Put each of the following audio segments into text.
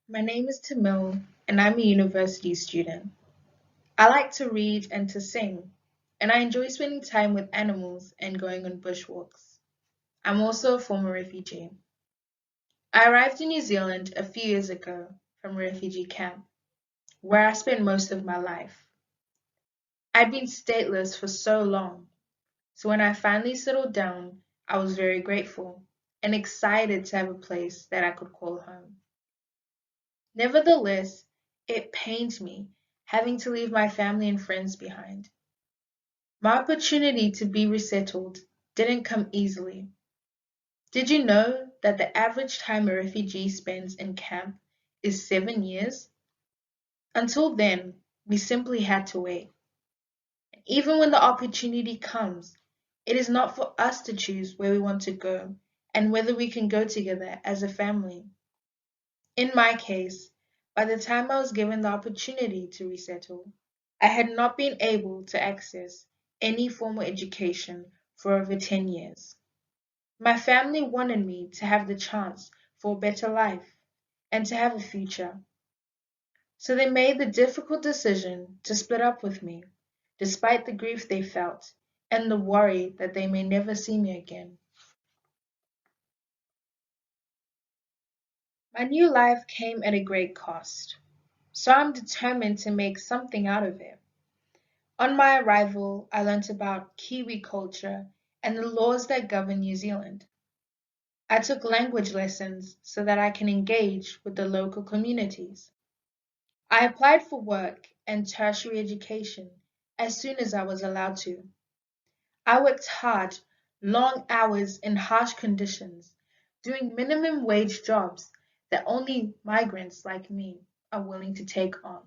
My name is Tamil, and I'm a university student. I like to read and to sing, and I enjoy spending time with animals and going on bushwalks. I'm also a former refugee. I arrived in New Zealand a few years ago from a refugee camp, where I spent most of my life. I'd been stateless for so long, so when I finally settled down, I was very grateful and excited to have a place that I could call home. Nevertheless, it pained me having to leave my family and friends behind. My opportunity to be resettled didn't come easily. Did you know that the average time a refugee spends in camp is 7 years? Until then, we simply had to wait. Even when the opportunity comes, it is not for us to choose where we want to go and whether we can go together as a family. In my case, by the time I was given the opportunity to resettle, I had not been able to access any formal education for over 10 years. My family wanted me to have the chance for a better life and to have a future. So they made the difficult decision to split up with me, despite the grief they felt and the worry that they may never see me again. My new life came at a great cost, so I'm determined to make something out of it. On my arrival, I learnt about kiwi culture and the laws that govern New Zealand. I took language lessons so that I can engage with the local communities. I applied for work and tertiary education as soon as I was allowed to. I worked hard, long hours in harsh conditions, doing minimum wage jobs that only migrants like me are willing to take on.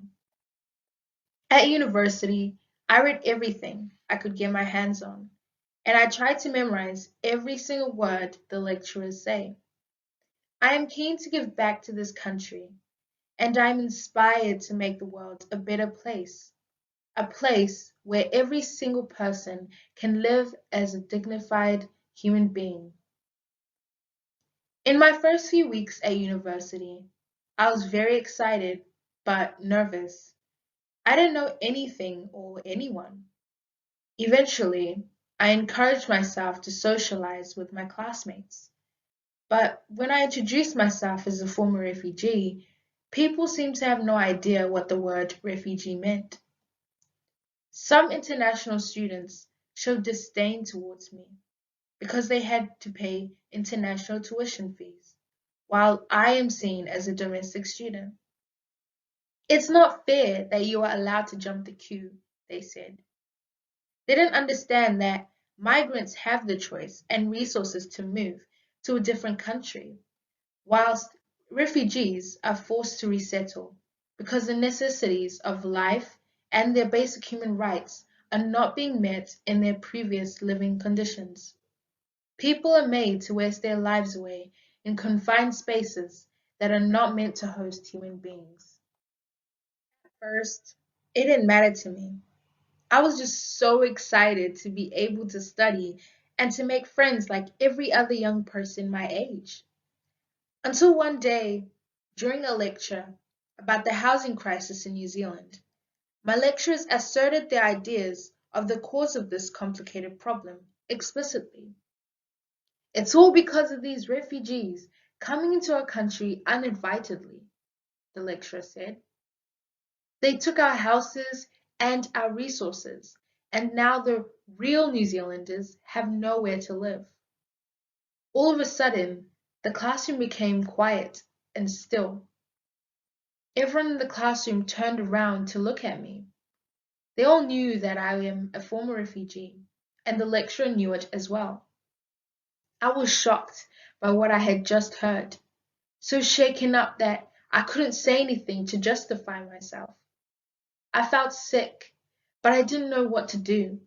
At university, I read everything I could get my hands on, and I tried to memorize every single word the lecturers say. I am keen to give back to this country, and I am inspired to make the world a place where every single person can live as a dignified human being. In my first few weeks at university, I was very excited but nervous. I didn't know anything or anyone. Eventually, I encouraged myself to socialize with my classmates. But when I introduced myself as a former refugee, people seemed to have no idea what the word refugee meant. Some international students showed disdain towards me because they had to pay international tuition fees, while I am seen as a domestic student. It's not fair that you are allowed to jump the queue, they said. They didn't understand that migrants have the choice and resources to move to a different country, whilst refugees are forced to resettle because the necessities of life and their basic human rights are not being met in their previous living conditions. People are made to waste their lives away in confined spaces that are not meant to host human beings. First, it didn't matter to me. I was just so excited to be able to study and to make friends like every other young person my age. Until one day, during a lecture about the housing crisis in New Zealand, my lecturers asserted their ideas of the cause of this complicated problem explicitly. It's all because of these refugees coming into our country uninvitedly, the lecturer said. They took our houses and our resources, and now the real New Zealanders have nowhere to live. All of a sudden, the classroom became quiet and still. Everyone in the classroom turned around to look at me. They all knew that I am a former refugee, and the lecturer knew it as well. I was shocked by what I had just heard, so shaken up that I couldn't say anything to justify myself. I felt sick, but I didn't know what to do.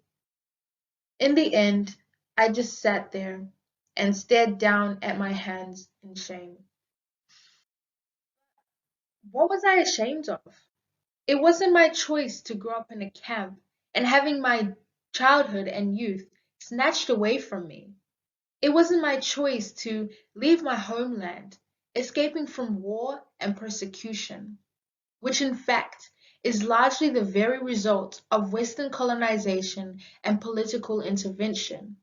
In the end, I just sat there and stared down at my hands in shame. What was I ashamed of? It wasn't my choice to grow up in a camp and having my childhood and youth snatched away from me. It wasn't my choice to leave my homeland escaping from war and persecution, which in fact is largely the very result of Western colonization and political intervention.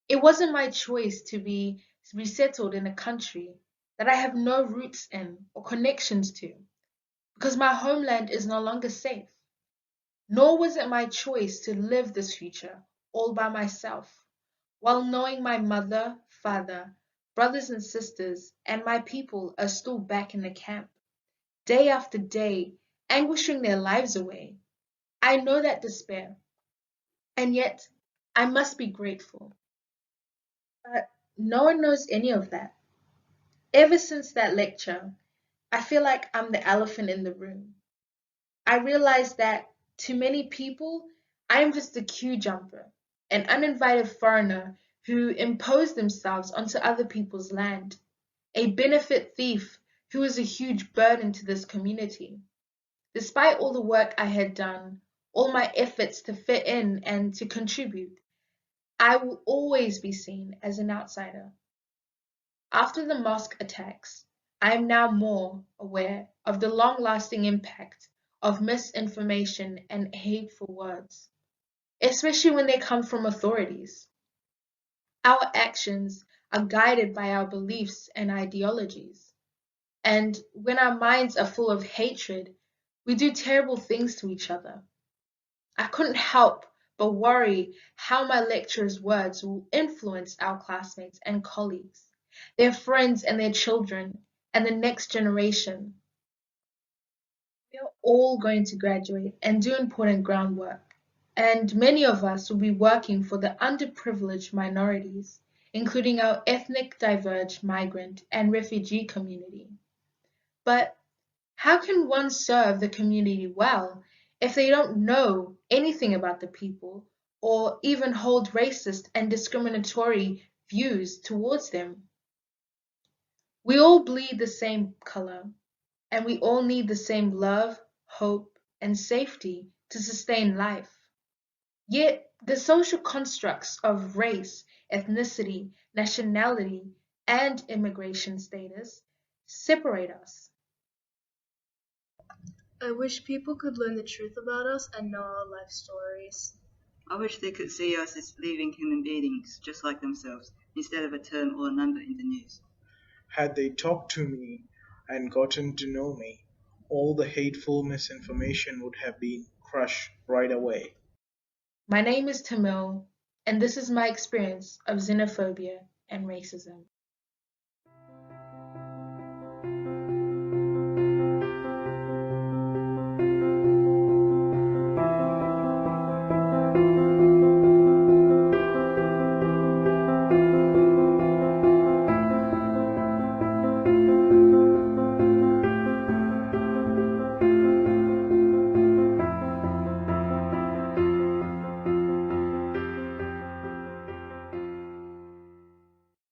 It wasn't my choice to be resettled in a country that I have no roots in or connections to, because my homeland is no longer safe. Nor was it my choice to live this future all by myself, while knowing my mother, father, brothers and sisters, and my people are still back in the camp, day after day, anguishing their lives away. I know that despair, and yet I must be grateful. But no one knows any of that. Ever since that lecture, I feel like I'm the elephant in the room. I realize that to many people, I am just a queue jumper, an uninvited foreigner who imposed themselves onto other people's land, a benefit thief who is a huge burden to this community. Despite all the work I had done, all my efforts to fit in and to contribute, I will always be seen as an outsider. After the mosque attacks, I am now more aware of the long-lasting impact of misinformation and hateful words, especially when they come from authorities. Our actions are guided by our beliefs and ideologies, and when our minds are full of hatred, we do terrible things to each other. I couldn't help but worry how my lecturer's words will influence our classmates and colleagues, their friends and their children, and the next generation. We are all going to graduate and do important groundwork, and many of us will be working for the underprivileged minorities, including our ethnic diverged migrant and refugee community. But how can one serve the community well if they don't know anything about the people or even hold racist and discriminatory views towards them? We all bleed the same color, and we all need the same love, hope, and safety to sustain life. Yet the social constructs of race, ethnicity, nationality, and immigration status separate us. I wish people could learn the truth about us and know our life stories. I wish they could see us as living human beings, just like themselves, instead of a term or a number in the news. Had they talked to me and gotten to know me, all the hateful misinformation would have been crushed right away. My name is Tamil, and this is my experience of xenophobia and racism.